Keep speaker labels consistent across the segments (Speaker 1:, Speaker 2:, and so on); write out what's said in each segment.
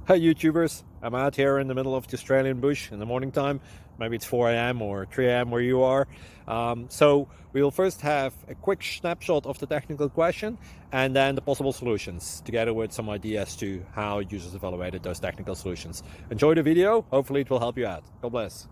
Speaker 1: Hi YouTubers, I'm out here in the middle of the Australian bush in the morning time. Maybe it's 4 a.m. or 3 a.m. where you are. So we will first have a quick snapshot of the technical question and then the possible solutions, together with some ideas to how users evaluated those technical solutions. Enjoy the video, hopefully it will help you out. God bless.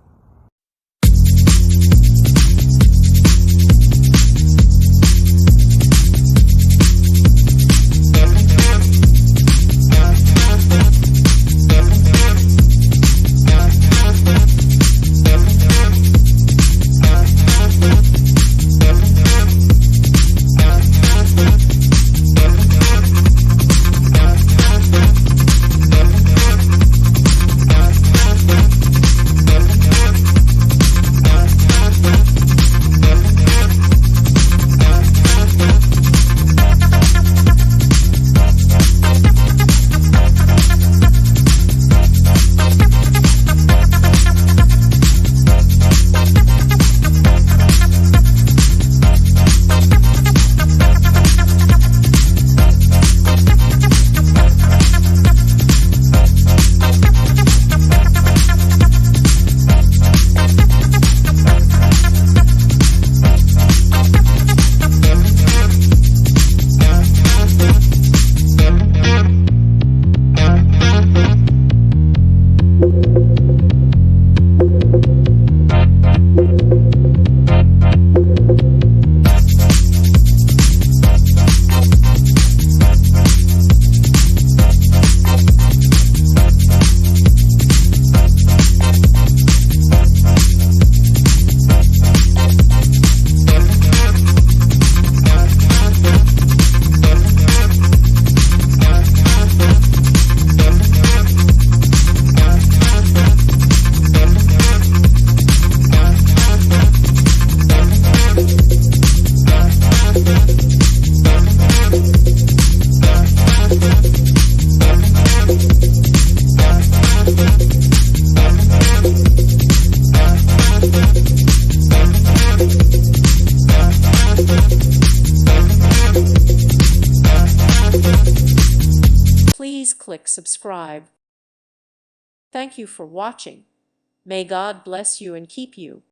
Speaker 2: Please click subscribe. Thank you for watching. May God bless you and keep you.